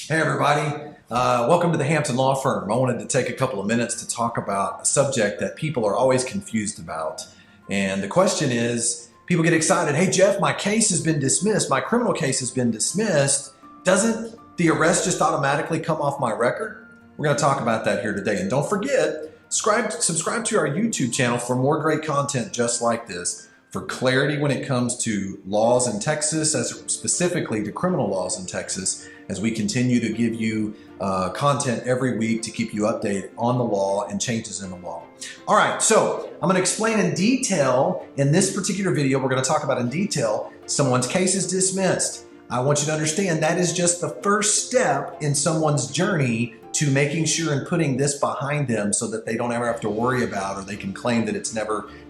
Hey everybody, welcome to the Hampton Law Firm. I wanted to take a couple of minutes to talk about a subject that people are always confused about. And the question is, people get excited, hey Jeff, my case has been dismissed, my criminal case has been dismissed. Doesn't the arrest just automatically come off my record? We're going to talk about that here today. And don't forget, subscribe to our YouTube channel for more great content just like this, for clarity when it comes to laws in Texas, specifically to criminal laws in Texas, as we continue to give you content every week to keep you updated on the law and changes in the law. All right, so I'm going to explain in detail in this particular video. We're going to talk about in detail someone's case is dismissed. I want you to understand that is just the first step in someone's journey to making sure and putting this behind them so that they don't ever have to worry about, or they can claim that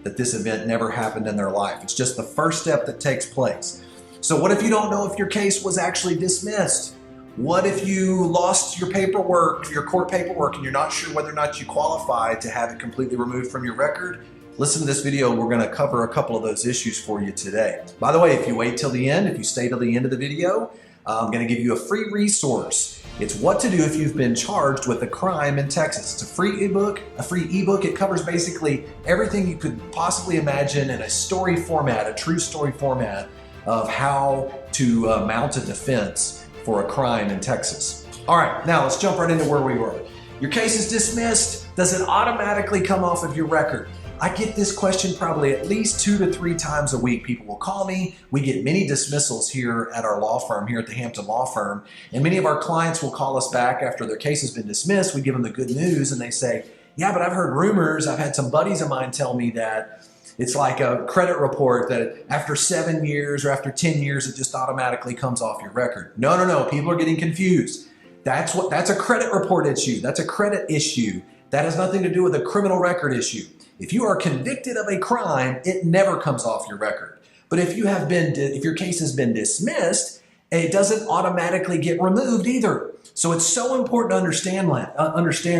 that this event never happened in their life. It's just the first step that takes place. So what if you don't know if your case was actually dismissed? What if you lost your paperwork, your court paperwork, and you're not sure whether or not you qualify to have it completely removed from your record? Listen to this video. We're going to cover a couple of those issues for you today. By the way, if you wait till the end, if you stay till the end of the video, I'm going to give you a free resource. It's what to do if you've been charged with a crime in Texas. It's a free ebook. It covers basically everything you could possibly imagine in a story format, a true story format of how to mount a defense for a crime in Texas. All right, now let's jump right into where we were. Your case is dismissed. Does it automatically come off of your record? I get this question probably at least 2 to 3 times a week. People will call me. We get many dismissals here at our law firm, here at the Hampton Law Firm, and many of our clients will call us back after their case has been dismissed. We give them the good news and they say, yeah, but I've heard rumors. I've had some buddies of mine tell me that it's like a credit report that after 7 years or after 10 years, it just automatically comes off your record. No. People are getting confused. That's a credit report issue. That's a credit issue. That has nothing to do with a criminal record issue. If you are convicted of a crime, it never comes off your record. But if your case has been dismissed, it doesn't automatically get removed either. So it's so important to understand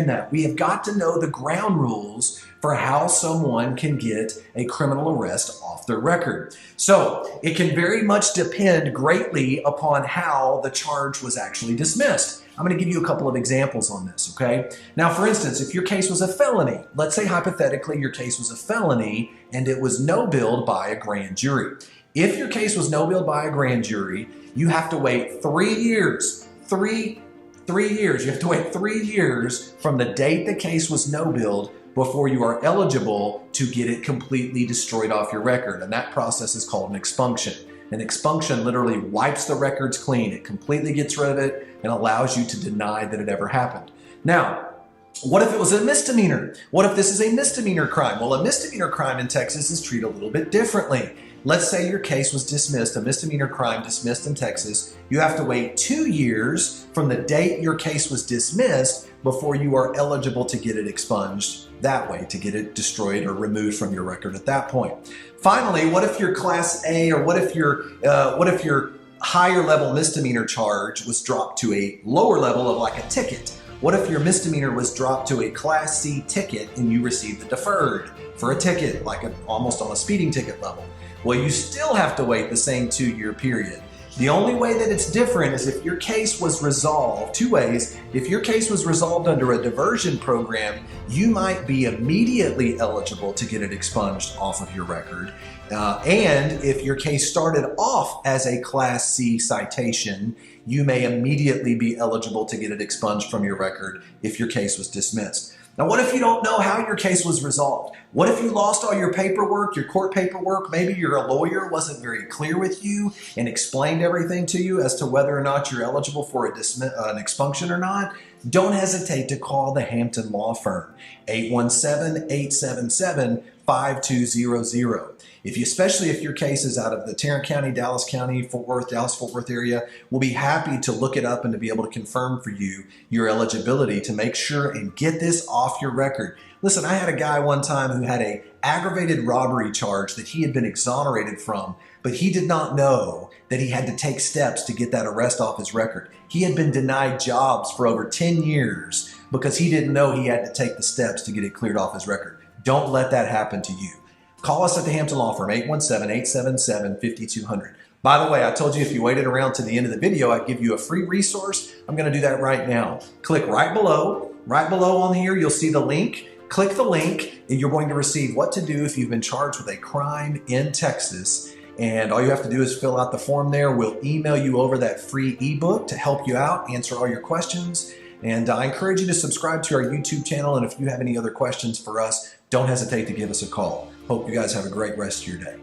that. We have got to know the ground rules for how someone can get a criminal arrest off their record. So it can very much depend greatly upon how the charge was actually dismissed. I'm going to give you a couple of examples on this, okay? Now, for instance, if your case was a felony, let's say hypothetically your case was a felony and it was no-billed by a grand jury. If your case was no-billed by a grand jury, you have to wait 3 years. 3 years. You have to wait 3 years from the date the case was no-billed before you are eligible to get it completely destroyed off your record. And that process is called an expunction. An expunction literally wipes the records clean. It completely gets rid of it and allows you to deny that it ever happened. Now, what if it was a misdemeanor? What if this is a misdemeanor crime? Well, a misdemeanor crime in Texas is treated a little bit differently. Let's say your case was dismissed, a misdemeanor crime dismissed in Texas. You have to wait 2 years from the date your case was dismissed before you are eligible to get it expunged that way, to get it destroyed or removed from your record at that point. Finally, what if your Class A, or what if your higher level misdemeanor charge was dropped to a lower level of like a ticket? What if your misdemeanor was dropped to a Class C ticket and you received the deferred for a ticket, like almost on a speeding ticket level? Well, you still have to wait the same 2-year period. The only way that it's different is if your case was resolved, 2 ways. If your case was resolved under a diversion program, you might be immediately eligible to get it expunged off of your record. And if your case started off as a Class C citation, you may immediately be eligible to get it expunged from your record if your case was dismissed. Now, what if you don't know how your case was resolved? What if you lost all your paperwork, your court paperwork? Maybe your lawyer wasn't very clear with you and explained everything to you as to whether or not you're eligible for an expunction or not. Don't hesitate to call the Hampton Law Firm, 817-877-5200. Especially if your case is out of the Tarrant County, Dallas County, Dallas-Fort Worth area, we'll be happy to look it up and to be able to confirm for you your eligibility to make sure and get this off your record. Listen, I had a guy one time who had an aggravated robbery charge that he had been exonerated from, but he did not know that he had to take steps to get that arrest off his record. He had been denied jobs for over 10 years because he didn't know he had to take the steps to get it cleared off his record. Don't let that happen to you. Call us at the Hampton Law Firm, 817-877-5200. By the way, I told you if you waited around to the end of the video, I'd give you a free resource. I'm going to do that right now. Click right below on here, you'll see the link. Click the link and you're going to receive what to do if you've been charged with a crime in Texas. And all you have to do is fill out the form there. We'll email you over that free ebook to help you out, answer all your questions. And I encourage you to subscribe to our YouTube channel. And if you have any other questions for us, don't hesitate to give us a call. Hope you guys have a great rest of your day.